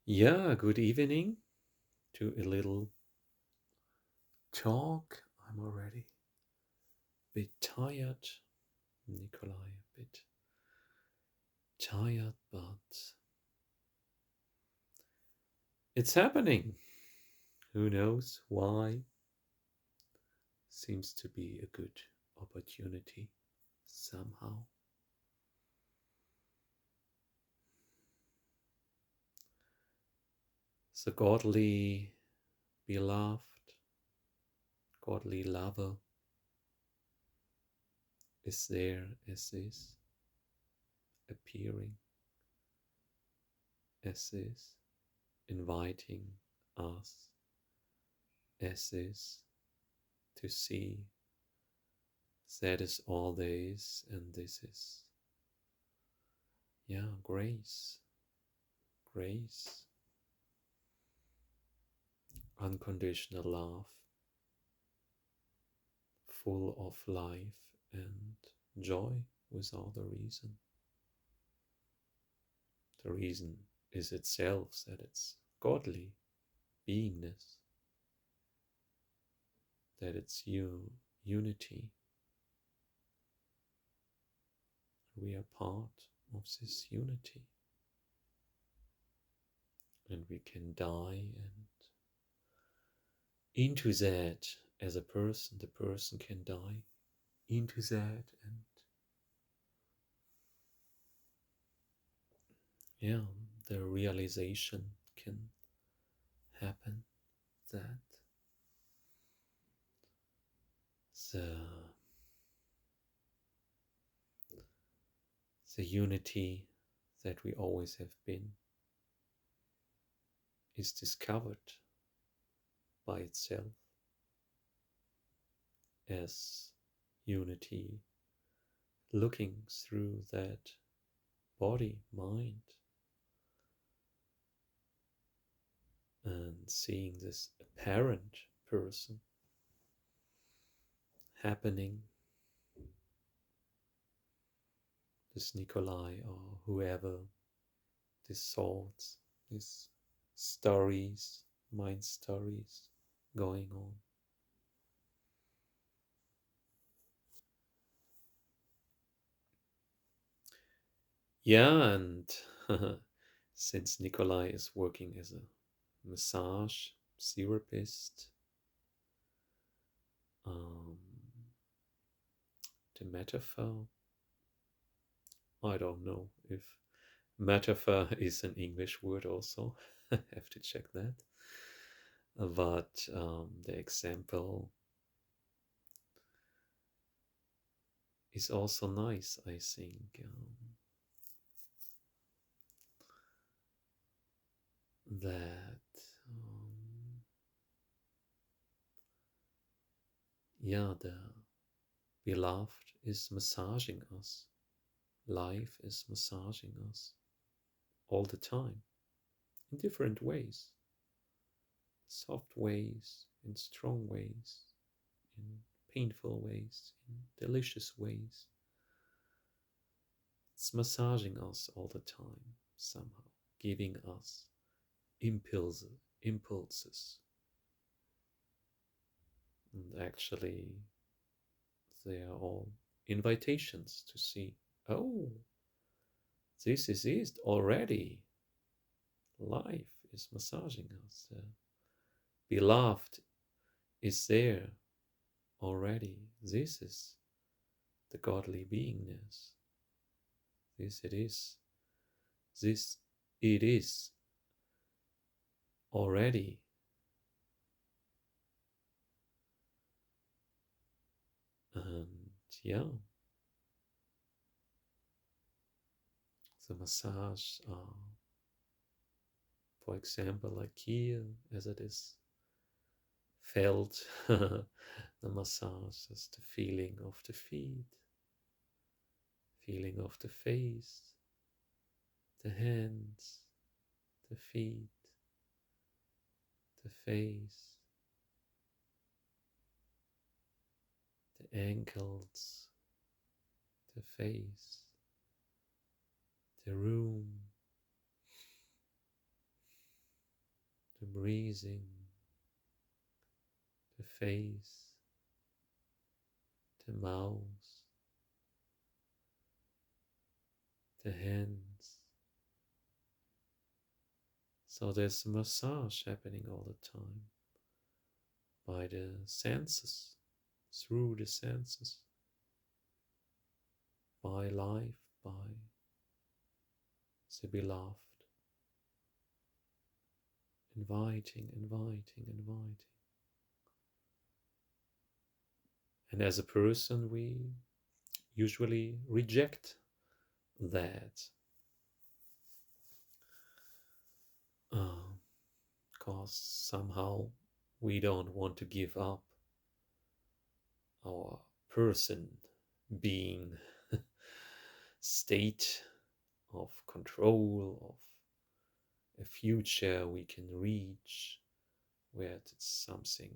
Yeah, good evening to a little talk. I'm already a bit tired, Nikolai, a bit tired, but it's happening. Who knows why? Seems to be a good opportunity somehow. The godly beloved, godly lover is there as is, appearing as is, inviting us as is to see that is all there is, and this is, yeah, grace, grace, unconditional love, full of life and joy without a reason. The reason is itself that it's godly beingness, that it's unity. We are part of this unity, and we can die and into that as a person. The person can die into that, and yeah, the realization can happen that the the unity that we always have been is discovered by itself as unity, looking through that body, mind, and seeing this apparent person happening, this Nikolai or whoever, these thoughts, these stories, mind stories going on. Yeah, and since Nikolai is working as a massage therapist, um, the metaphor, I don't know if metaphor is an English word also. I have to check that. But the example is also nice, I think. That, yeah, the beloved is massaging us. Life is massaging us all the time in different ways, soft ways, in strong ways, in painful ways, in delicious ways. It's massaging us all the time, somehow, giving us impulses. And actually, they are all invitations to see, oh, this is it already. Life is massaging us. The beloved is there already. This is the godly beingness. This it is. This it is already. And yeah, the massage, for example, like here, as it is felt, the massage is the feeling of the feet, feeling of the face, the hands, the feet, the face, the ankles, the face, the room, breathing, the face, the mouth, the hands. So there's a massage happening all the time by the senses, through the senses, by life, by the beloved. Inviting, inviting, inviting. And as a person, we usually reject that because somehow we don't want to give up our person being state of control, of a future we can reach, where it's something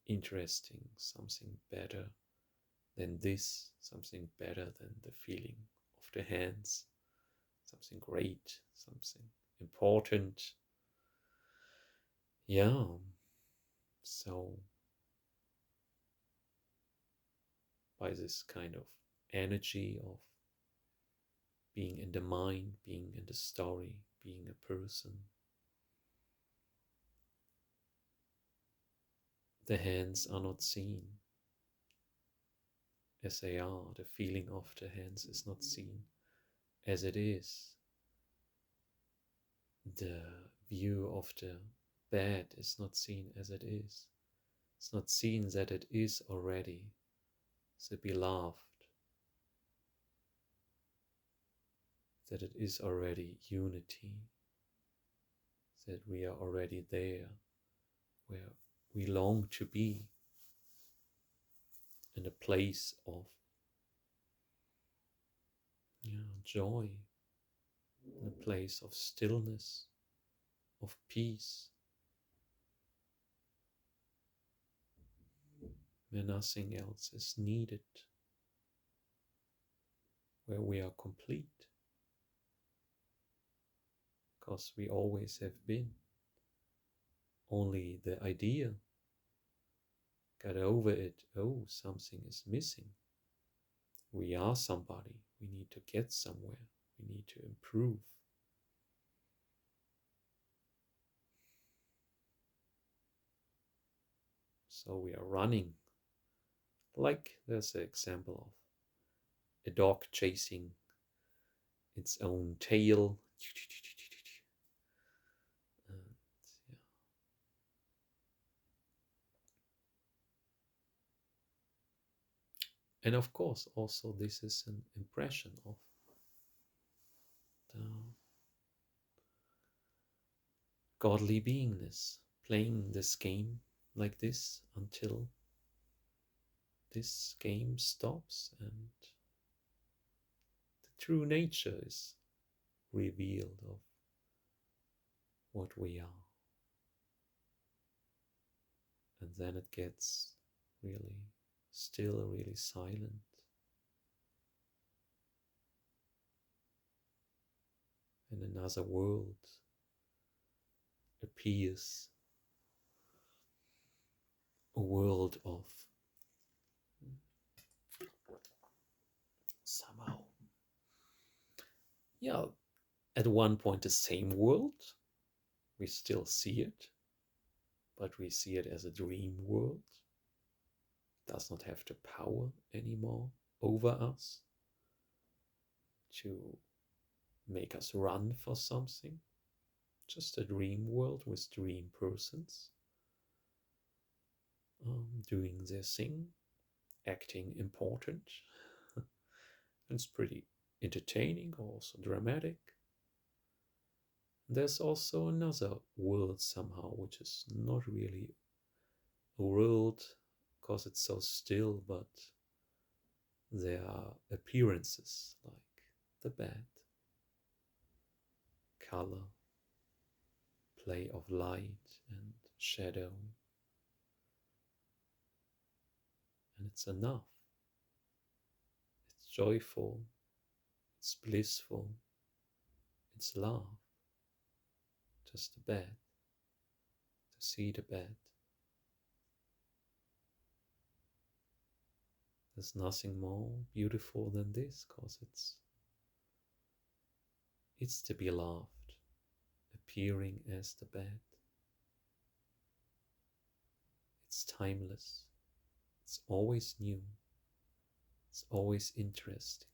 interesting, something better than this, something better than the feeling of the hands, something great, something important. Yeah, so by this kind of energy of being in the mind, being in the story, being a person, the hands are not seen as they are. The feeling of the hands is not seen as it is. The view of the bed is not seen as it is. It's not seen that it is already the beloved, that it is already unity, that we are already there where we long to be, in a place of joy, in a place of stillness, of peace, where nothing else is needed, where we are complete, because we always have been. Only the idea got over it. Oh, something is missing. We are somebody. We need to get somewhere. We need to improve. So we are running. Like there's an example of a dog chasing its own tail. And, yeah. And of course, also this is an impression of the godly beingness, playing this game like this until this game stops and the true nature is revealed of what we are. And then it gets really still, really silent. And another world appears, a world of somehow, at one point the same world, we still see it, but we see it as a dream world, does not have the power anymore over us to make us run for something, just a dream world with dream persons doing their thing, acting important. It's pretty entertaining, also dramatic. There's also another world somehow, which is not really a world because it's so still, but there are appearances like the bed, color, play of light and shadow, and it's enough. It's joyful, it's blissful, it's love, just a bed, see the bad. There's nothing more beautiful than this, because it's the beloved appearing as the bad. It's timeless. It's always new. It's always interesting.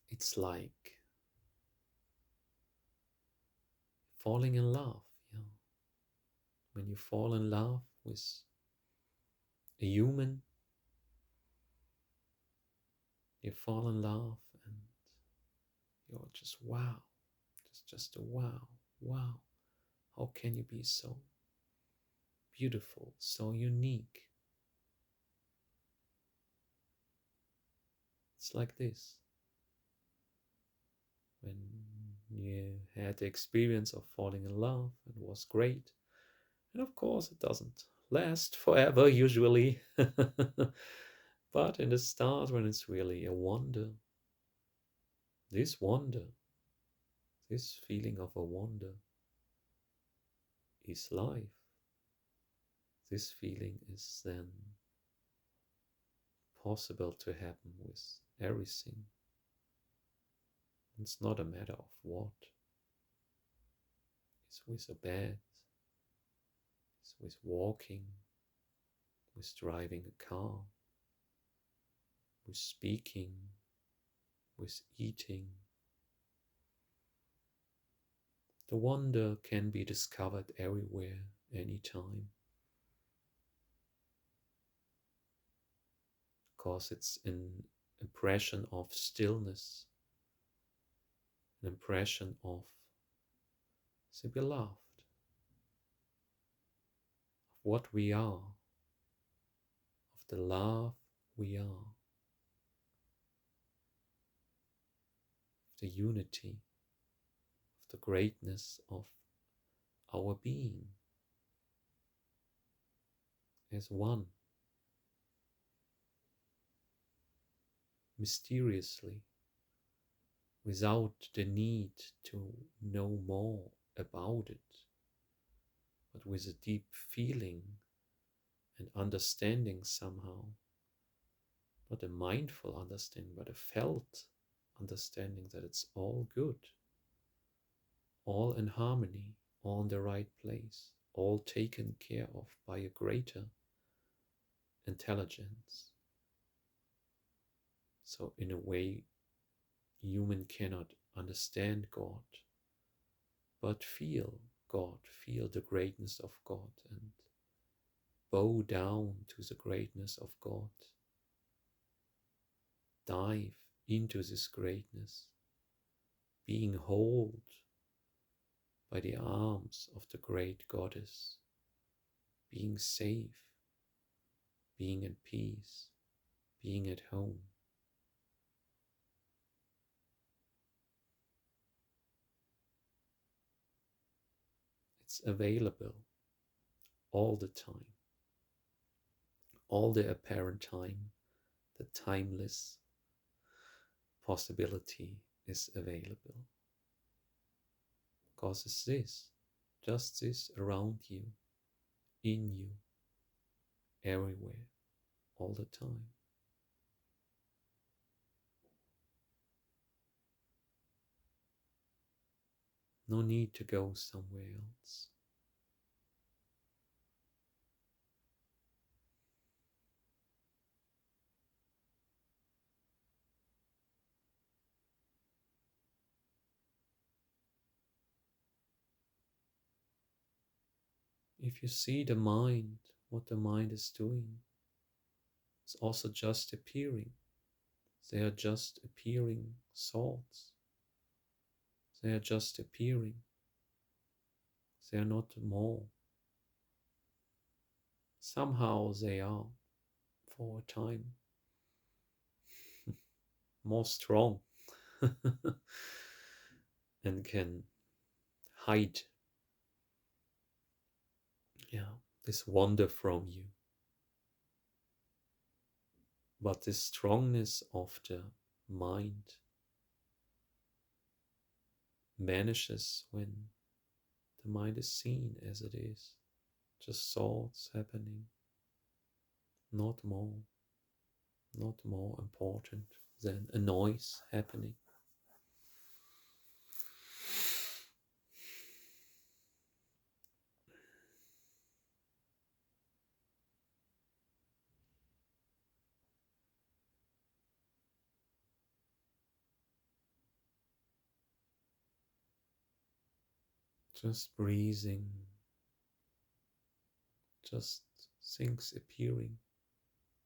It's like falling in love. Yeah. When you fall in love with a human, you fall in love and you're just wow. It's just a wow. Wow. How can you be so beautiful, so unique? It's like this. When you had the experience of falling in love, it was great. And of course, it doesn't last forever usually. But in the start, when it's really a wonder, this wonder, this feeling of a wonder is life. This feeling is then possible to happen with everything. It's not a matter of what. It's with a bed, it's with walking, with driving a car, with speaking, with eating. The wonder can be discovered everywhere, anytime, because it's an impression of stillness, an impression of the beloved, of what we are, of the love we are, of the unity, of the greatness of our being as one, mysteriously, without the need to know more about it, but with a deep feeling and understanding somehow, not a mindful understanding, but a felt understanding that it's all good, all in harmony, all in the right place, all taken care of by a greater intelligence. So in a way, human cannot understand God, but feel God, feel the greatness of God, and bow down to the greatness of God. Dive into this greatness, being held by the arms of the great Goddess, being safe, being at peace, being at home. It's available all the time, all the apparent time, the timeless possibility is available. Because it's this, just this around you, in you, everywhere, all the time. No need to go somewhere else. If you see the mind, what the mind is doing, it's also just appearing. They are just appearing thoughts. They are just appearing. They are not more. Somehow they are, for a time, more strong and can hide, this wonder from you. But the strongness of the mind vanishes when The mind is seen as it is, just thoughts happening, not more, not more important than a noise happening. Just breathing, just things appearing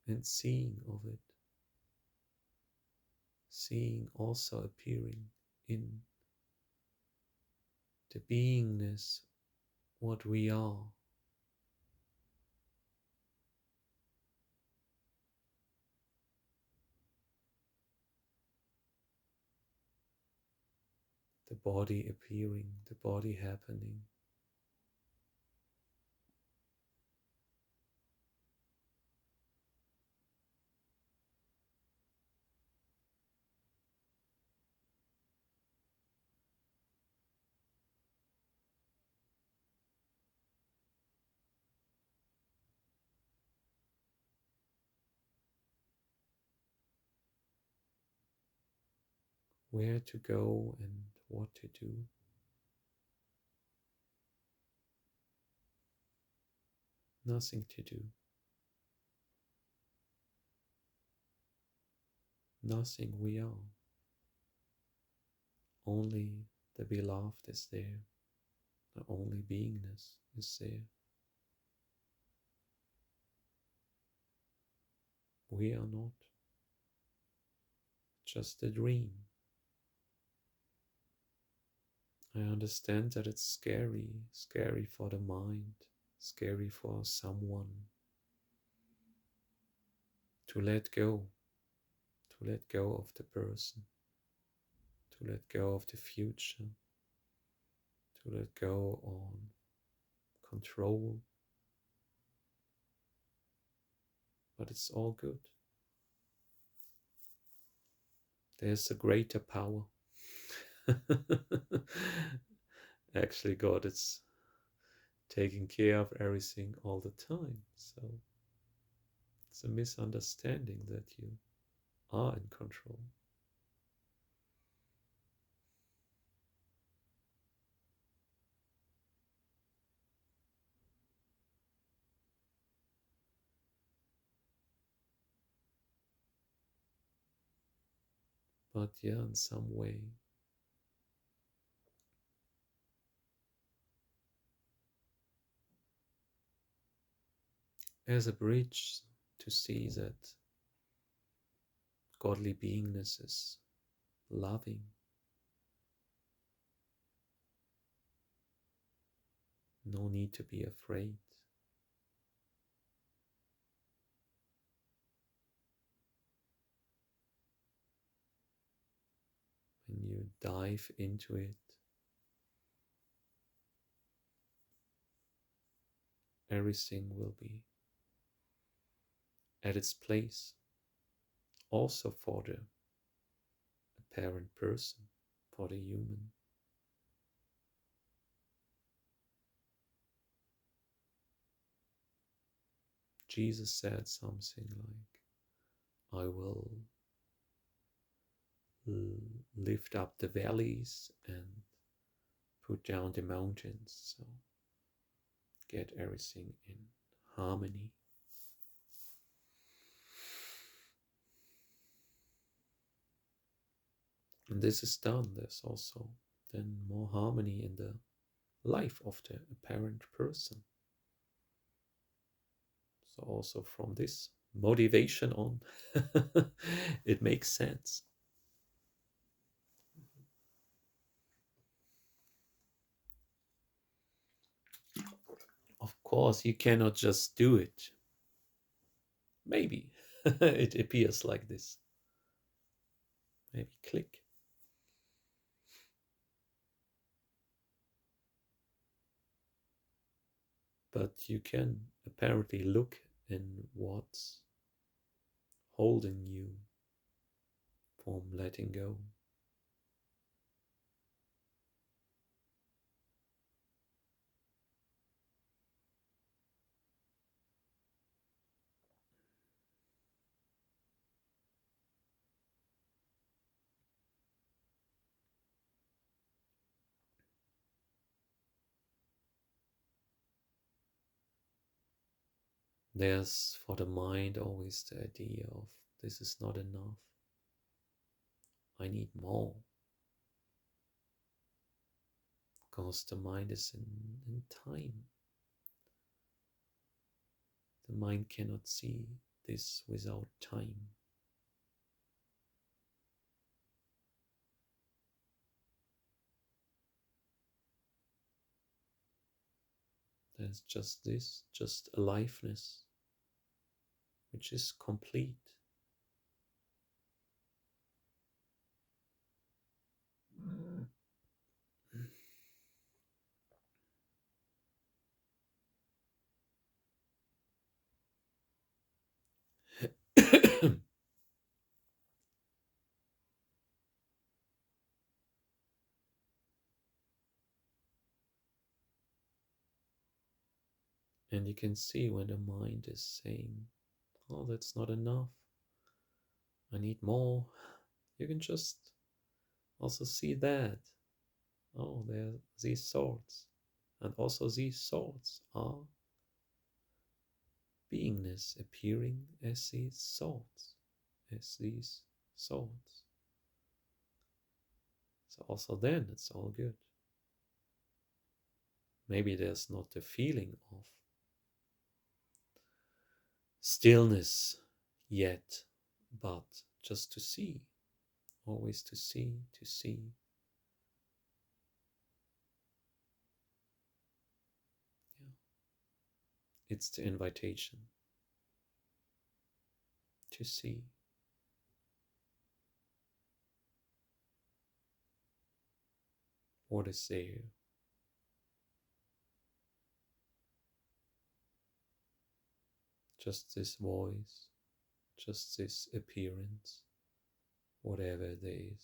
and seeing of it, seeing also appearing in the beingness, what we are. The body appearing, the body happening. Where to go and what to do. Nothing to do. Nothing we are. Only the beloved is there. The only beingness is there. We are not. Just a dream. I understand that it's scary for the mind, scary for someone to let go of the person, to let go of the future, to let go on control. But it's all good. There's a greater power. Actually, God is taking care of everything all the time. So it's a misunderstanding that you are in control. But yeah, in some way, as a bridge to see that godly beingness is loving. No need to be afraid. When you dive into it, everything will be at its place, also for the apparent person, for the human. Jesus said something like, I will lift up the valleys and put down the mountains, so get everything in harmony. And this is done, there's also then more harmony in the life of the apparent person. So also from this motivation on, it makes sense. Of course, you cannot just do it. Maybe it appears like this. Maybe click. But you can apparently look in what's holding you from letting go. There's for the mind always the idea of this is not enough. I need more. Because the mind is in time. The mind cannot see this without time. There's just this, just aliveness, which is complete. And you can see when the mind is saying, oh, that's not enough. I need more. You can just also see that. Oh, there are these thoughts. And also these thoughts are beingness appearing as these thoughts. As these thoughts. So also then it's all good. Maybe there's not the feeling of stillness yet, but just to see, always to see, to see. Yeah. It's the invitation to see. What is there? Just this voice, just this appearance, whatever there is,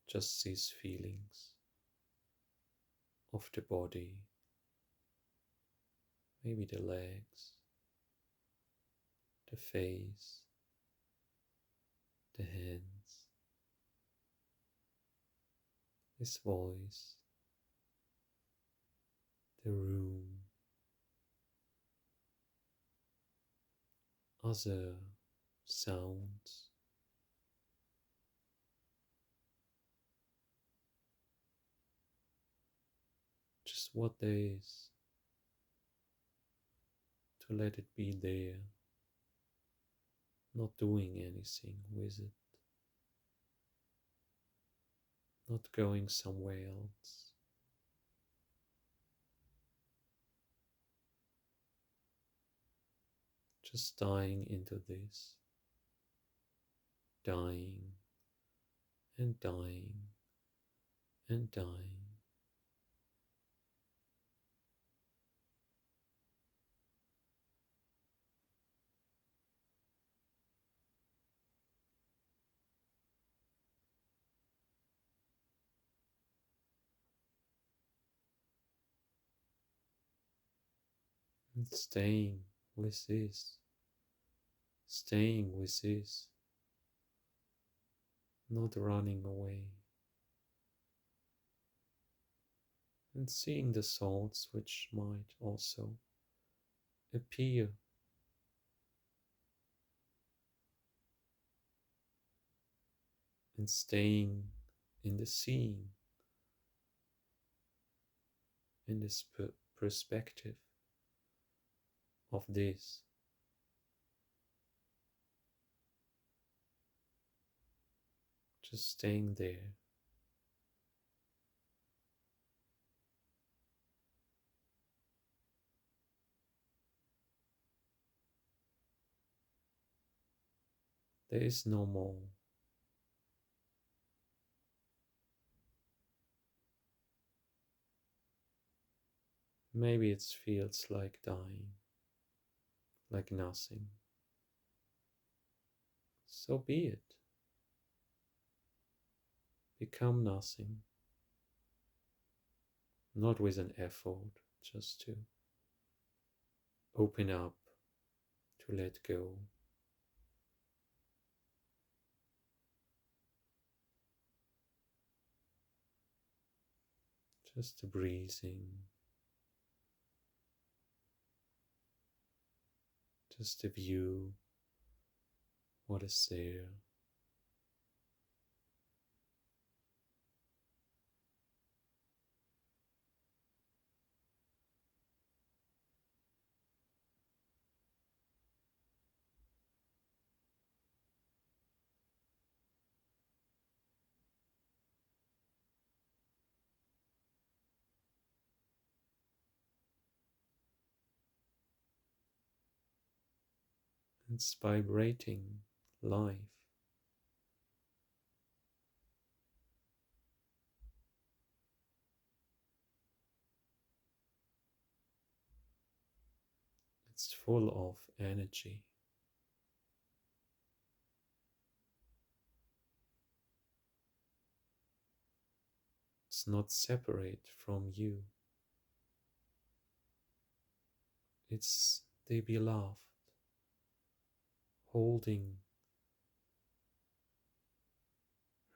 just these feelings of the body, maybe the legs, the face, the hands, this voice, the room, other sounds. Just what there is, to let it be there, not doing anything with it, not going somewhere else. Just dying into this, dying and dying and dying. And staying with this, staying with this, not running away, and seeing the thoughts which might also appear, and staying in the seeing, in this perspective of this. Just staying there. There is no more. Maybe it feels like dying, like nothing. So be it. Become nothing. Not with an effort, just to open up, to let go. Just the breathing. Just a view, what is there. It's vibrating life. It's full of energy. It's not separate from you. It's the beloved holding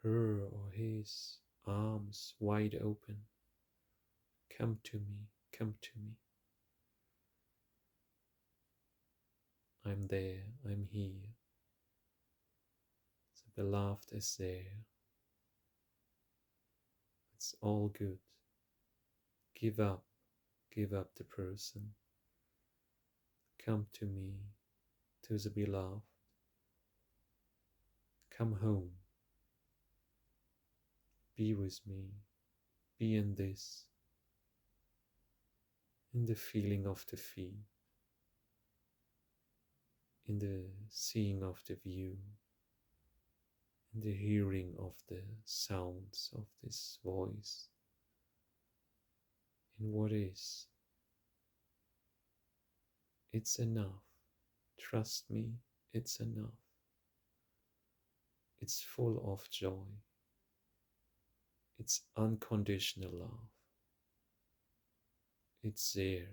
her or his arms wide open. Come to me, come to me. I'm there, I'm here. The beloved is there. It's all good. Give up, give up the person. Come to me, to the beloved. Come home. Be with me. Be in this, in the feeling of the feet, in the seeing of the view, in the hearing of the sounds of this voice, in what is. It's enough. Trust me, it's enough. It's full of joy. It's unconditional love. It's there.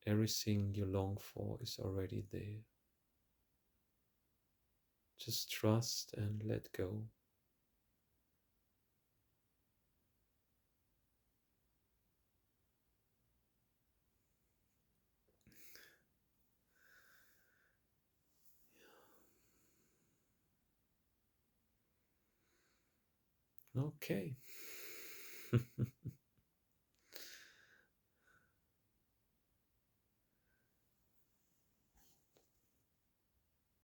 Everything you long for is already there. Just trust and let go. Okay.